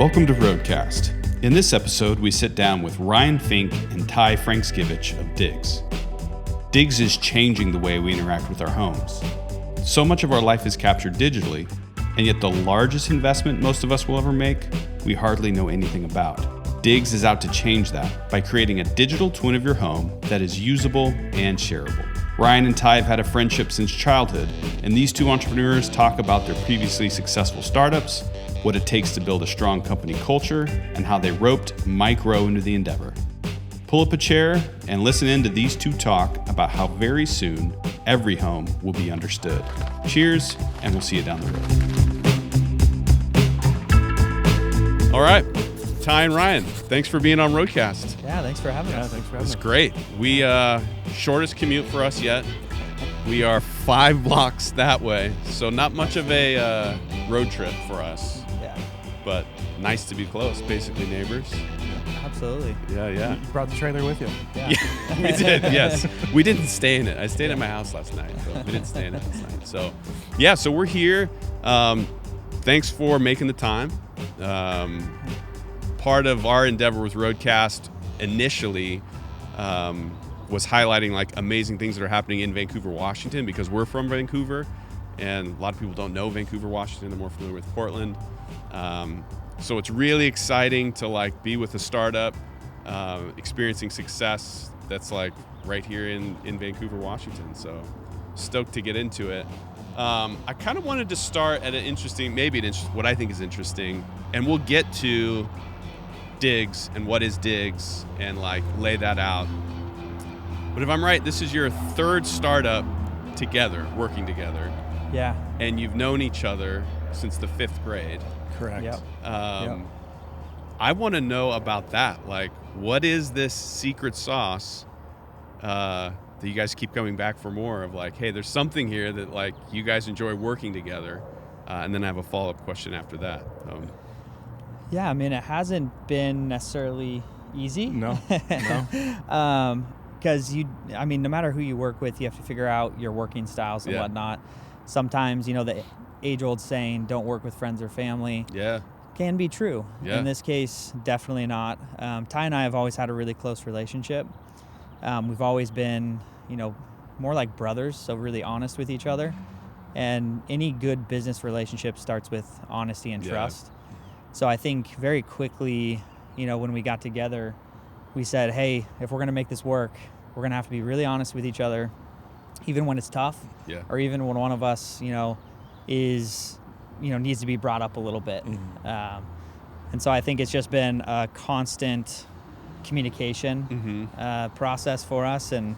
Welcome to Roadcast. In this episode, we sit down with Ryan Fink and Ty Frankskiewicz of Diggs. Diggs is changing the way we interact with our homes. So much of our life is captured digitally, and yet the largest investment most of us will ever make, we hardly know anything about. Diggs is out to change that by creating a digital twin of your home that is usable and shareable. Ryan and Ty have had a friendship since childhood, and these two entrepreneurs talk about their previously successful startups, what it takes to build a strong company culture, and how they roped Mike Rowe into the endeavor. Pull up a chair and listen in to these two talk about how very soon every home will be understood. Cheers, and we'll see you down the road. All right, Ty and Ryan, thanks for being on Roadcast. Yeah, thanks for having us. Thanks for having It's us. great. We shortest commute for us yet. We are 5 blocks that way, so not much of a road trip for us. Yeah, But nice to be close, basically neighbors. absolutely. Yeah. You brought the trailer with you. Yeah. Yeah, we did, yes. We didn't stay in it. I stayed at my house last night, but we didn't stay in it last night. So, yeah, so we're here. Thanks for making the time. Part of our endeavor with Roadcast initially was highlighting like amazing things that are happening in Vancouver, Washington, because we're from Vancouver, and a lot of people don't know Vancouver, Washington. They're more familiar with Portland. So it's really exciting to like be with a startup, experiencing success that's like right here in Vancouver, Washington. So stoked to get into it. I kind of wanted to start at an interesting, what I think is interesting, and we'll get to Diggs and what is Diggs and like lay that out. But if I'm right, this is your 3rd startup together, working together, Yeah. and you've known each other since the 5th grade. Correct. Yep. I want to know about that. Like, what is this secret sauce that you guys keep coming back for more of? Like, hey, there's something here that like you guys enjoy working together. And then I have a follow-up question after that. Yeah, I mean, it hasn't been necessarily easy. No. Because no matter who you work with, you have to figure out your working styles and Yeah. whatnot. Sometimes, the age-old saying, don't work with friends or family, Yeah. can be true. Yeah. In this case, definitely not. Ty and I have always had a really close relationship. We've always been, more like brothers, so really honest with each other. And any good business relationship starts with honesty and Yeah. trust. So I think very quickly, when we got together, we said, hey, if we're going to make this work, we're going to have to be really honest with each other, even when it's tough, Yeah. or even when one of us, is, needs to be brought up a little bit. Mm-hmm. And so I think it's just been a constant communication process for us, and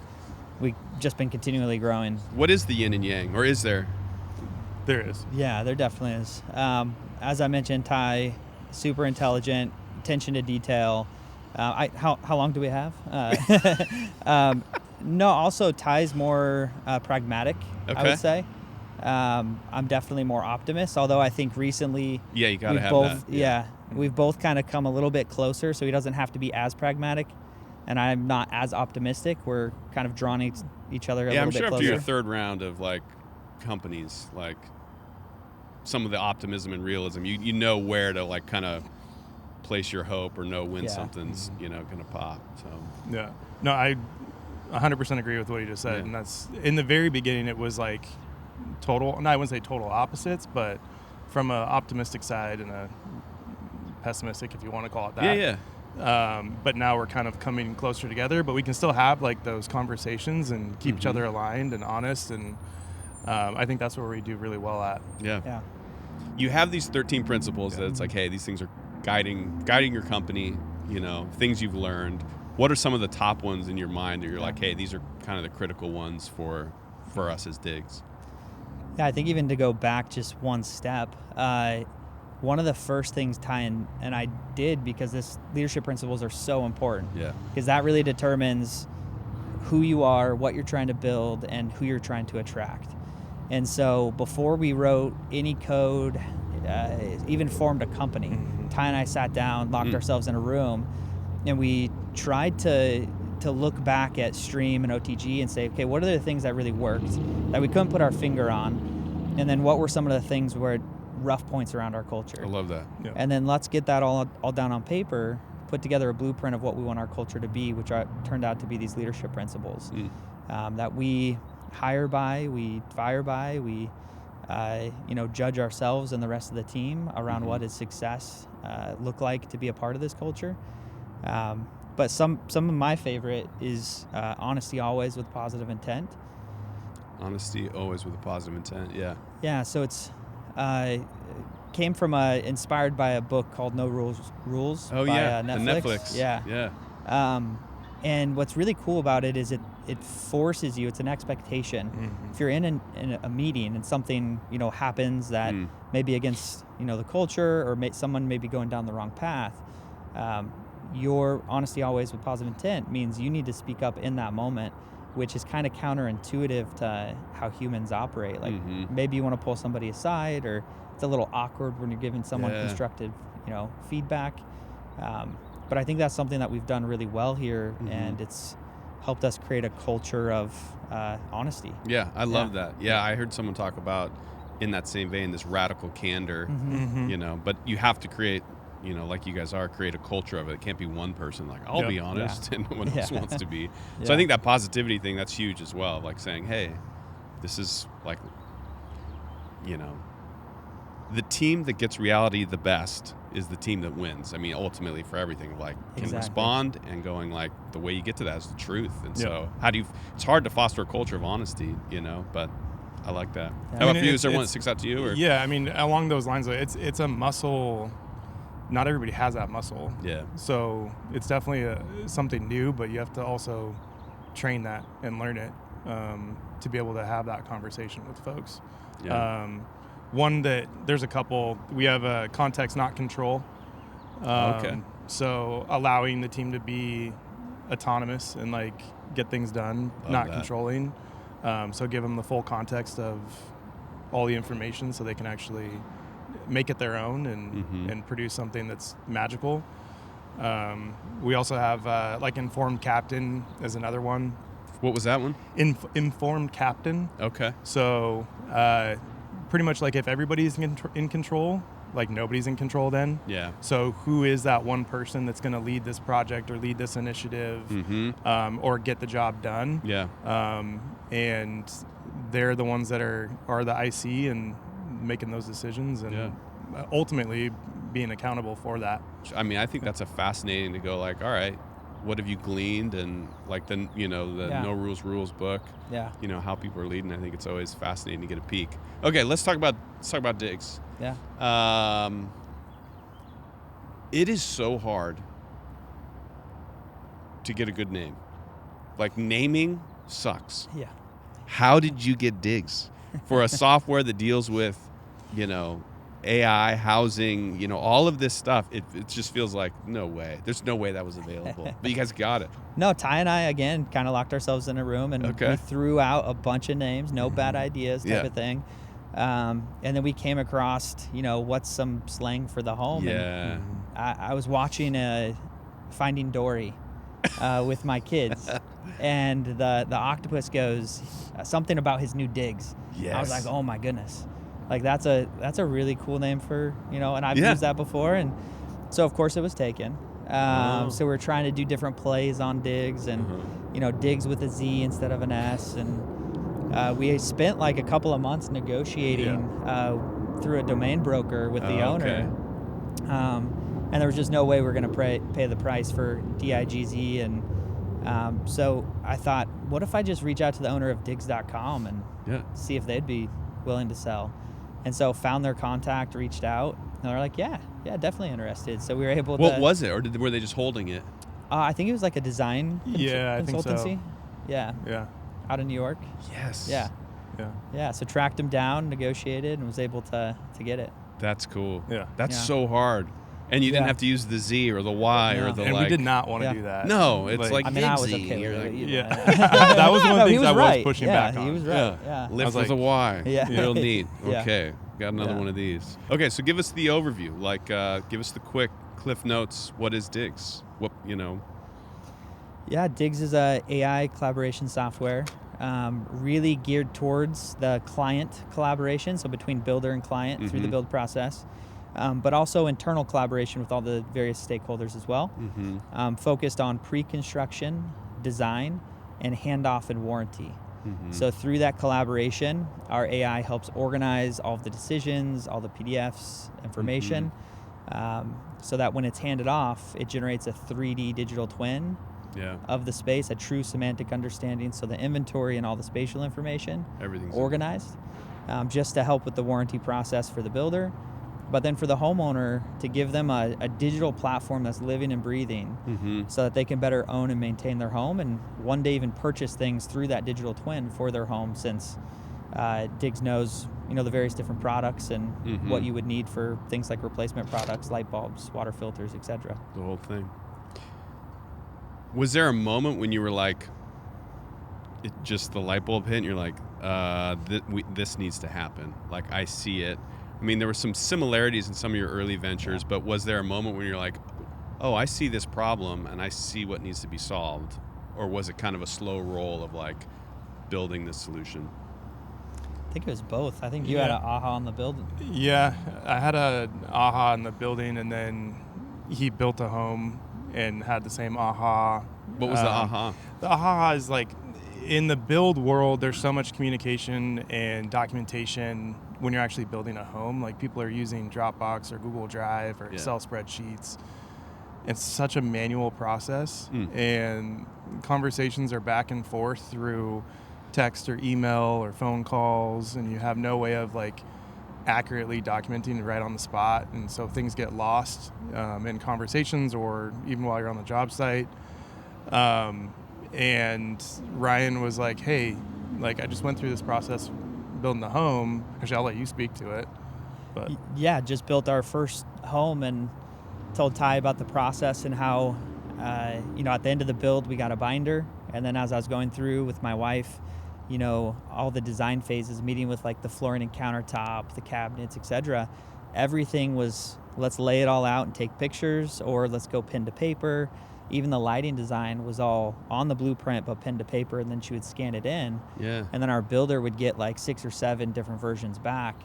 we've just been continually growing. What is the yin and yang, or is there? There is. Yeah, there definitely is. As I mentioned, Ty, super intelligent, attention to detail. How long do we have? No, also Ty's more pragmatic, I Okay. would say. I'm definitely more optimist, although I think recently Yeah, you gotta we've have both, that. we've both kind of come a little bit closer, so he doesn't have to be as pragmatic, and I'm not as optimistic. We're kind of drawing each other a Yeah, little I'm bit sure closer. after your 3rd round of like companies, like some of the optimism and realism, you know where to like kind of place your hope or know when Yeah. something's gonna pop. So Yeah. No, I 100% agree with what you just said. Yeah. And that's, in the very beginning, it was like total, and I wouldn't say total opposites, but from an optimistic side and a pessimistic, if you want to call it that. yeah. But now we're kind of coming closer together, but we can still have like those conversations and keep each other aligned and honest. And I think that's where we do really well at. Yeah. You have these 13 principles that it's like, hey, these things are guiding your company, things you've learned. What are some of the top ones in your mind that you're like, hey, these are kind of the critical ones for us as Diggs? Yeah, I think even to go back just one step, one of the first things Ty and I did, because this leadership principles are so important, Yeah. because that really determines who you are, what you're trying to build, and who you're trying to attract. And so before we wrote any code, even formed a company, Ty and I sat down, locked ourselves in a room, and we tried to look back at Stream and OTG and say, okay, what are the things that really worked that we couldn't put our finger on? And then what were some of the things where rough points around our culture. I love that. Yeah. And then let's get that all down on paper, put together a blueprint of what we want our culture to be, which turned out to be these leadership principles that we hire by, we fire by, we judge ourselves and the rest of the team around what does success look like to be a part of this culture. But some of my favorite is honesty always with positive intent. Honesty always with a positive intent. Yeah. Yeah. So it's came from inspired by a book called No Rules. Oh by, yeah. Netflix. Yeah. Yeah. And what's really cool about it is it forces you. It's an expectation. If you're in a meeting and something happens that may be against the culture, or someone may be going down the wrong path, your honesty always with positive intent means you need to speak up in that moment, which is kind of counterintuitive to how humans operate. Like maybe you want to pull somebody aside, or it's a little awkward when you're giving someone constructive feedback. But I think that's something that we've done really well here, and it's helped us create a culture of honesty. Yeah, I love that. Yeah, I heard someone talk about, in that same vein, this radical candor, but you have to create, like you guys are, create a culture of it. It can't be one person like, I'll be honest, and no one else wants to be. So I think that positivity thing, that's huge as well. Like saying, hey, this is like, the team that gets reality the best is the team that wins. I mean, ultimately for everything, like can respond and going like the way you get to that is the truth. And so it's hard to foster a culture of honesty, but I like that. Yeah. How about you? Is there one that sticks out to you? Or? Yeah, I mean, along those lines, it's a muscle. Not everybody has that muscle. Yeah. So it's definitely something new, but you have to also train that and learn it to be able to have that conversation with folks. Yeah. There's a couple. We have a context, not control. Okay. So allowing the team to be autonomous and like get things done, not controlling. So give them the full context of all the information so they can actually make it their own and produce something that's magical. We also have like informed captain as another one. What was that one? Informed captain. Okay. So pretty much like if everybody's in control, like nobody's in control then. Yeah. So who is that one person that's going to lead this project or lead this initiative or get the job done? Yeah. And they're the ones that are the IC and making those decisions and ultimately being accountable for that. I mean, I think that's a fascinating to go like, all right, what have you gleaned? And like the No Rules book, how people are leading. I think it's always fascinating to get a peek. Okay, let's talk about Digs. Yeah. It is so hard to get a good name. Like naming sucks. Yeah. How did you get Digs for a software that deals with, AI, housing, all of this stuff? It just feels like no way. There's no way that was available. But you guys got it. No, Ty and I, again, kind of locked ourselves in a room and we threw out a bunch of names, no bad ideas type of thing. And then we came across, what's some slang for the home. Yeah. And I was watching Finding Dory with my kids. And the octopus goes something about his new digs. Yes. I was like, oh my goodness. Like that's a really cool name for, and I've used that before. And so of course it was taken. So we're trying to do different plays on digs and, digs with a Z instead of an S. And we spent like a couple of months negotiating through a domain broker with the owner. And there was just no way we were going to pay the price for DIGZ. And so I thought, what if I just reach out to the owner of digs.com and see if they'd be willing to sell? And so found their contact, reached out, and they're like, yeah, definitely interested. So we were able to... What was it? Or were they just holding it? I think it was like a design I think consultancy. so. Yeah. Out of New York. Yes. Yeah, so tracked them down, negotiated, and was able to get it. That's cool. Yeah. That's so hard. And you didn't have to use the Z or the Y or the and we did not want to do that. No, it's like I mean, I was Digsy. okay with it. That was one of the things I was pushing back on. He was right. Yeah. Lift with a Y. Yeah. Real neat. Yeah. Okay. Got another one of these. Okay, so give us the overview. Like, give us the quick Cliff Notes. What is Digs? Yeah, Digs is a AI collaboration software. really geared towards the client collaboration, so between builder and client through the build process, but also internal collaboration with all the various stakeholders as well, focused on pre-construction, design, and handoff and warranty. So through that collaboration, our AI helps organize all of the decisions, all the PDFs, information, so that when it's handed off, it generates a 3D digital twin of the space, a true semantic understanding. So the inventory and all the spatial information, everything's organized, just to help with the warranty process for the builder. But then for the homeowner, to give them a digital platform that's living and breathing, so that they can better own and maintain their home, and one day even purchase things through that digital twin for their home, since Diggs knows the various different products and what you would need for things like replacement products, light bulbs, water filters, etc. The whole thing. Was there a moment when you were like, just the light bulb hit and you're like, this needs to happen? Like, I see it. I mean, there were some similarities in some of your early ventures, but was there a moment when you're like, oh, I see this problem and I see what needs to be solved? Or was it kind of a slow roll of like building this solution? I think it was both. I think you had an aha on the building. Yeah, I had an aha in the building, and then he built a home and had the same aha. What was the aha? The aha is like, in the build world, there's so much communication and documentation when you're actually building a home. Like, people are using Dropbox or Google Drive or Excel spreadsheets. It's such a manual process, and conversations are back and forth through text or email or phone calls, and you have no way of like accurately documenting it right on the spot. And so things get lost in conversations or even while you're on the job site. And Ryan was like, hey, like, I just went through this process building the home. Actually, I'll let you speak to it. But yeah, just built our first home and told Ty about the process and how, at the end of the build, we got a binder. And then as I was going through with my wife, all the design phases, meeting with like the flooring and countertop, the cabinets, etc. Everything was, let's lay it all out and take pictures, or let's go pen to paper. Even the lighting design was all on the blueprint, but pen to paper, and then she would scan it in. Yeah. And then our builder would get like 6 or 7 different versions back.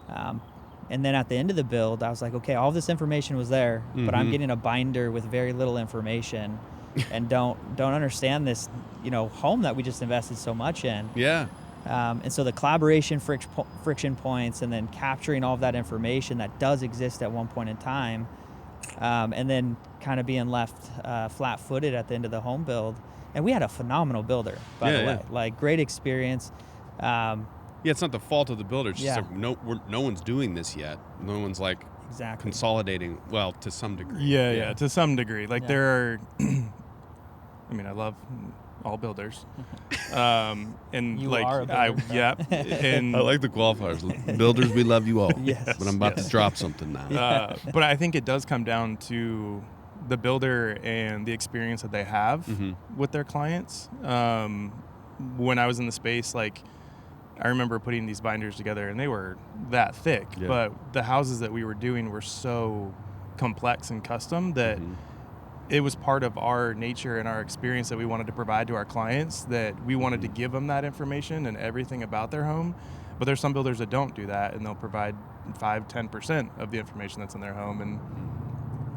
And then at the end of the build, I was like, okay, all this information was there, but I'm getting a binder with very little information and don't understand this, home that we just invested so much in. Yeah. And so the collaboration friction points, and then capturing all of that information that does exist at one point in time, and then kind of being left flat-footed at the end of the home build. And we had a phenomenal builder, by the way. Like, great experience. It's not the fault of the builder. It's just like no one's doing this yet. No one's like consolidating. Well, to some degree. Yeah, to some degree. Like, there are. I mean, I love all builders, and you like are a builder, and I like the qualifiers. Builders, we love you all. Yes. But I'm about to drop something now. But I think it does come down to the builder and the experience that they have with their clients. When I was in the space, like, I remember putting these binders together, and they were that thick. Yeah. But the houses that we were doing were so complex and custom that it was part of our nature and our experience that we wanted to provide to our clients, that we wanted to give them that information and everything about their home. But there's some builders that don't do that, and they'll provide 5-10% of the information that's in their home. And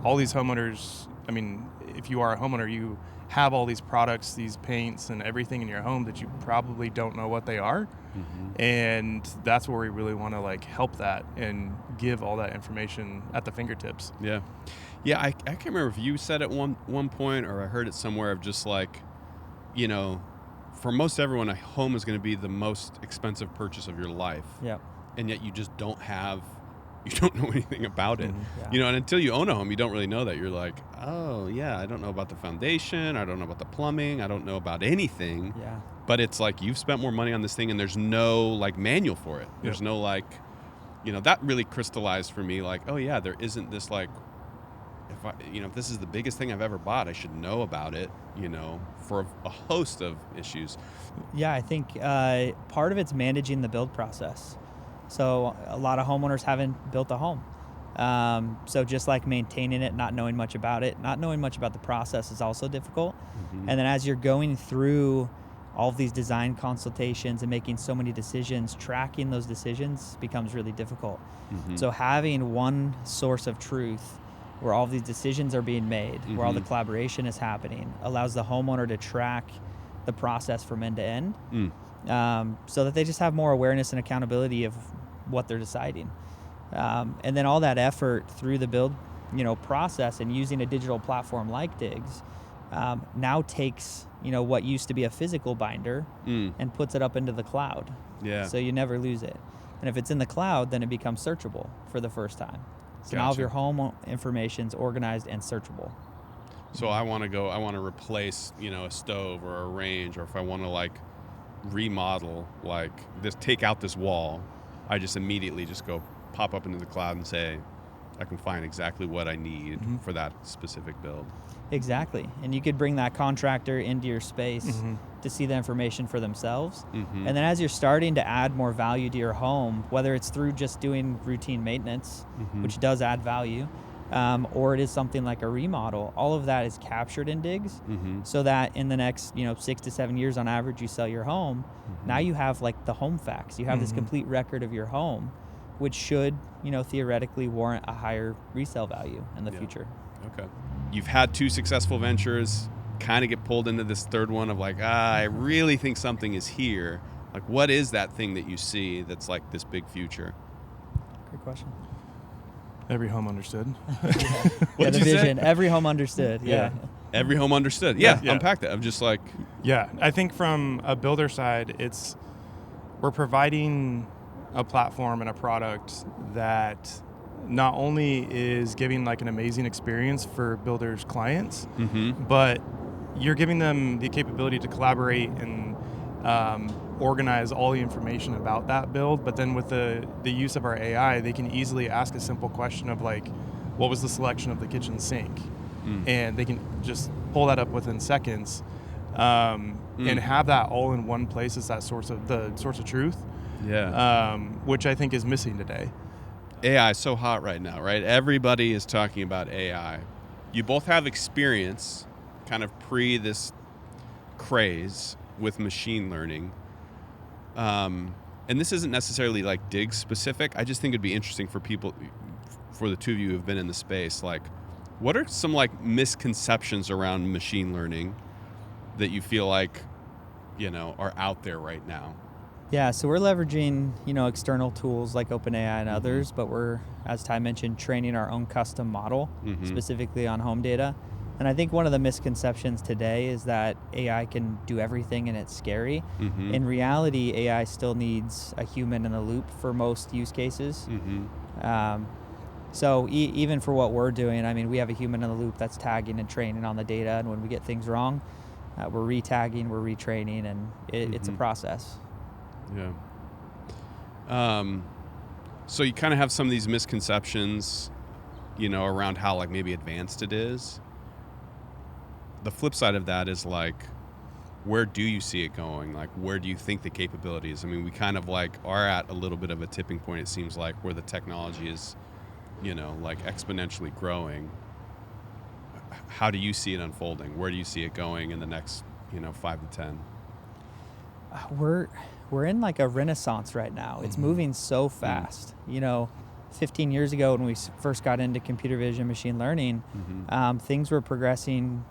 all these homeowners, I mean, if you are a homeowner, you have all these products, these paints and everything in your home that you probably don't know what they are. And that's where we really want to like help that and give all that information at the fingertips. Yeah, I can't remember if you said at one point, or I heard it somewhere, of just like, for most everyone, a home is going to be the most expensive purchase of your life. Yeah. And yet you just don't know anything about it. Yeah. And until you own a home, you don't really know that. You're like, oh yeah, I don't know about the foundation, I don't know about the plumbing, I don't know about anything. Yeah. But it's like, you've spent more money on this thing and there's no like manual for it. There's no like, that really crystallized for me, like, oh yeah, there isn't this like, if this is the biggest thing I've ever bought, I should know about it, for a host of issues. Yeah, I think part of it's managing the build process. So a lot of homeowners haven't built a home. So just like maintaining it, not knowing much about it, not knowing much about the process is also difficult. And then as you're going through all of these design consultations and making so many decisions, tracking those decisions becomes really difficult. So having one source of truth where all these decisions are being made, where all the collaboration is happening, allows the homeowner to track the process from end to end, so that they just have more awareness and accountability of what they're deciding. And then all that effort through the build, process and using a digital platform like Diggs now takes, what used to be a physical binder and puts it up into the cloud. Yeah. So you never lose it. And if it's in the cloud, then it becomes searchable for the first time. So now all of your home information's organized and searchable. So I want to replace, a stove or a range, or if I want to remodel, take out this wall, I just immediately just go pop up into the cloud and say, I can find exactly what I need for that specific build. Exactly. And you could bring that contractor into your space to see the information for themselves. And then as you're starting to add more value to your home, whether it's through just doing routine maintenance, which does add value, or it is something like a remodel, all of that is captured in Diggs, so that in the next 6 to 7 years on average you sell your home. Now you have the home facts. You have this complete record of your home, which should theoretically warrant a higher resale value in the future. Okay. You've had 2 successful ventures, kind of get pulled into this third one of I really think something is here. What is that thing that you see that's this big future? Great question. Every home understood. The vision. Say? Every home understood. Yeah. Every home understood. Yeah. Unpack that. I'm just Yeah. I think from a builder side, we're providing a platform and a product that not only is giving an amazing experience for builders' clients, but you're giving them the capability to collaborate and organize all the information about that build. But then with the use of our AI, they can easily ask a simple question of what was the selection of the kitchen sink? And they can just pull that up within seconds and have that all in one place as that source of truth. Yeah. Which I think is missing today. AI is so hot right now, right? Everybody is talking about AI. You both have experience kind of pre this craze with machine learning. And this isn't necessarily Diggs specific. I just think it'd be interesting for the two of you who have been in the space. What are some misconceptions around machine learning that you feel are out there right now? Yeah, so we're leveraging, external tools like OpenAI and others, but we're, as Ty mentioned, training our own custom model specifically on home data. And I think one of the misconceptions today is that AI can do everything and it's scary. In reality, AI still needs a human in the loop for most use cases. So even for what we're doing, we have a human in the loop that's tagging and training on the data. And when we get things wrong, we're re-tagging, we're retraining, and it's a process. Yeah. So you kind of have some of these misconceptions, around how maybe advanced it is. The flip side of that is where do you see it going? Where do you think the capability is? We kind of are at a little bit of a tipping point, it seems where the technology is, exponentially growing. How do you see it unfolding? Where do you see it going in the next, 5 to 10? We're in a renaissance right now. It's moving so fast. 15 years ago when we first got into computer vision, machine learning, things were progressing,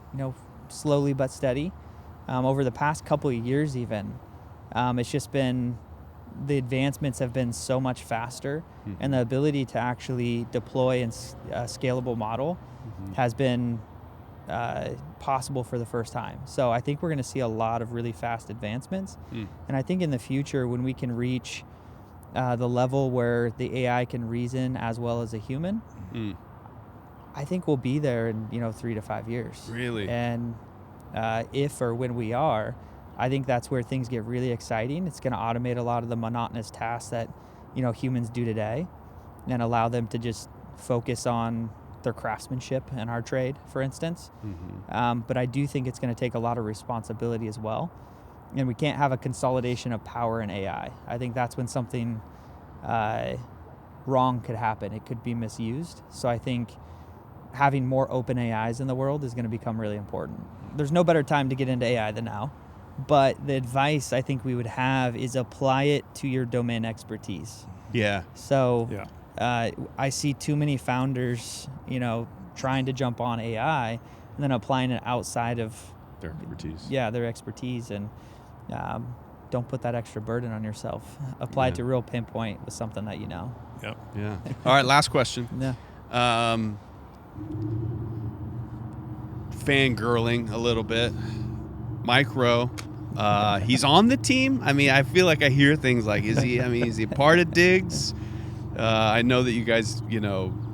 slowly but steady. Over the past couple of years even, it's just been, the advancements have been so much faster, and the ability to actually deploy a scalable model has been possible for the first time. So I think we're going to see a lot of really fast advancements. And I think in the future, when we can reach the level where the AI can reason as well as a human, I think we'll be there in 3 to 5 years. Really? And if or when we are, I think that's where things get really exciting. It's going to automate a lot of the monotonous tasks that humans do today, and allow them to just focus on their craftsmanship in our trade, for instance. But I do think it's going to take a lot of responsibility as well. And we can't have a consolidation of power in AI. I think that's when something wrong could happen. It could be misused. So I think having more open AIs in the world is going to become really important. There's no better time to get into AI than now. But the advice I think we would have is apply it to your domain expertise. Yeah. So I see too many founders, trying to jump on AI and then applying it outside of their expertise. Yeah, their expertise. And don't put that extra burden on yourself. Apply it to real pinpoint with something that you know. Yep. Yeah. All right, last question. Yeah. Fangirling a little bit. Mike Rowe. He's on the team. I mean, I feel like I hear things like, is he part of Diggs? I know that you guys,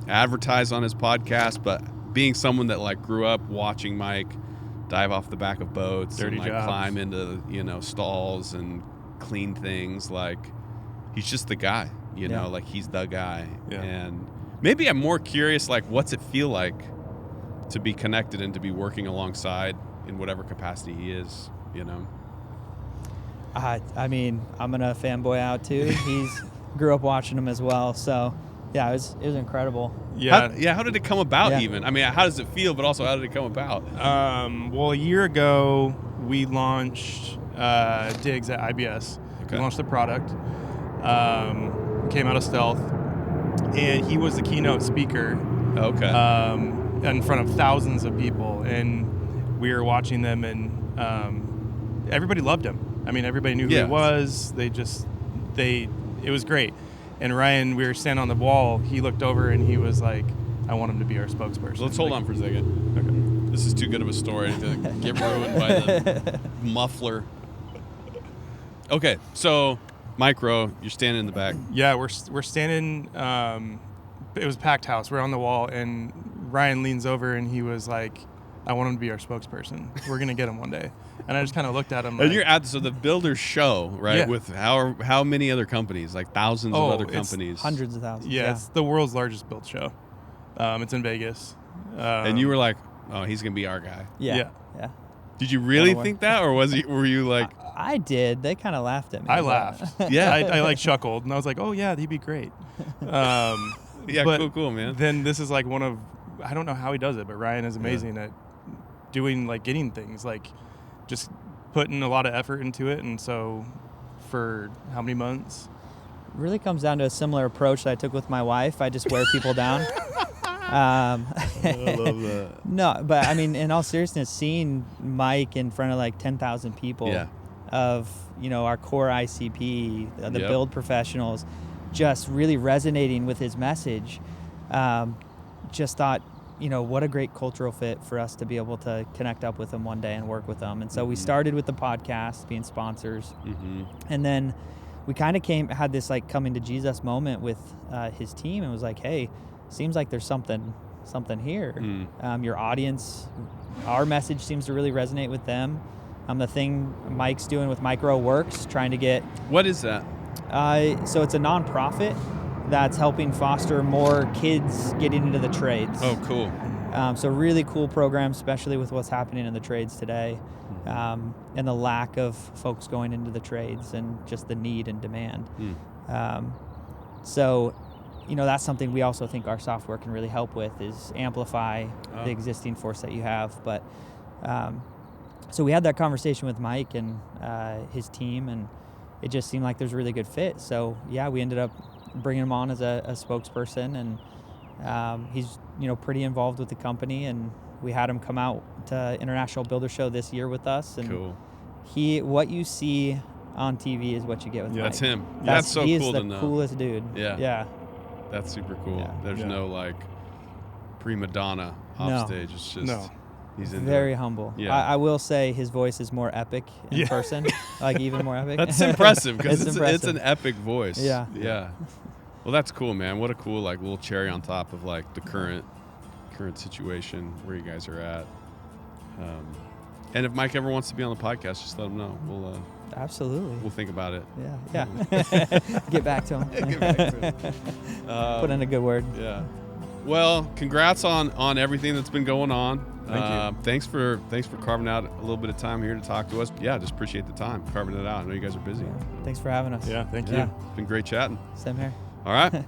advertise on his podcast, but being someone that like grew up watching Mike dive off the back of boats Dirty and like jobs. climb into, stalls and clean things, like he's just the guy, like he's the guy. Yeah. And maybe I'm more curious, like, what's it feel like to be connected and to be working alongside in whatever capacity he is, I mean, I'm gonna fanboy out too. He's grew up watching him as well, so yeah, it was incredible. Yeah. How did it come about? Yeah. Even? I mean, how does it feel? But also, how did it come about? Well, a year ago, we launched Diggs at IBS. Okay. We launched the product. Came out of stealth, and he was the keynote speaker. Okay. In front of thousands of people, and we were watching them, and everybody loved him. I mean, everybody knew who he was. It was great. And Ryan, we were standing on the wall. He looked over and he was like, "I want him to be our spokesperson." Let's hold on for a second. Okay. This is too good of a story to get ruined by the muffler. Okay, so Mike Rowe, you're standing in the back. Yeah, we're standing. It was a packed house. We're on the wall, and Ryan leans over and he was like, "I want him to be our spokesperson. We're gonna get him one day." And I just kind of looked at him. And you're at the Builders Show, right? Yeah. With how many other companies? Like thousands of other companies. Hundreds of thousands. Yeah, it's the world's largest build show. It's in Vegas. And you were like, "Oh, he's gonna be our guy." Yeah. Did you really think that, or were you like? I did. They kind of laughed at me. I laughed. Yeah. I like chuckled, and I was like, "Oh yeah, he'd be great." Yeah, but cool, man. Then this is like one of, I don't know how he does it, but Ryan is amazing at doing, like, getting things, like just putting a lot of effort into it. And so for how many months? Really comes down to a similar approach that I took with my wife. I just wear people down. I love that. No, but I mean, in all seriousness, seeing Mike in front of like 10,000 people of, our core ICP, the build professionals, just really resonating with his message, just thought, what a great cultural fit for us to be able to connect up with him one day and work with him. And so we started with the podcast, being sponsors. And then we kind of had this like coming to Jesus moment with his team, and was like, hey, seems like there's something here. Your audience, our message seems to really resonate with them. The thing Mike's doing with Mike Rowe works, trying to get... What is that? So it's a nonprofit that's helping foster more kids getting into the trades. Oh, cool. So really cool program, especially with what's happening in the trades today, and the lack of folks going into the trades and just the need and demand. So, that's something we also think our software can really help with, is amplify the existing force that you have. But so we had that conversation with Mike and his team, and it just seemed like there's a really good fit. So yeah, we ended up bringing him on as a spokesperson, and he's pretty involved with the company, and we had him come out to International Builder Show this year with us. And cool. What you see on TV is what you get with Mike. That's him. That's so cool to know. He's the coolest dude. Yeah. That's super cool. Yeah. There's no like prima donna off stage. It's just he's in very there. humble. Yeah. I will say his voice is more epic in person, like even more epic. That's impressive, because impressive. It's an epic voice. Yeah. Well, that's cool, man. What a cool like little cherry on top of like the current situation where you guys are at. And if Mike ever wants to be on the podcast, just let him know. We'll absolutely. We'll think about it. Yeah. Get back to him. Get back to him. Put in a good word. Yeah. Well, congrats on everything that's been going on. Thank you. Thanks for carving out a little bit of time here to talk to us. Yeah, just appreciate the time carving it out. I know you guys are busy. Thanks for having us. Yeah, thank you. Yeah. It's been great chatting. Same here. All right.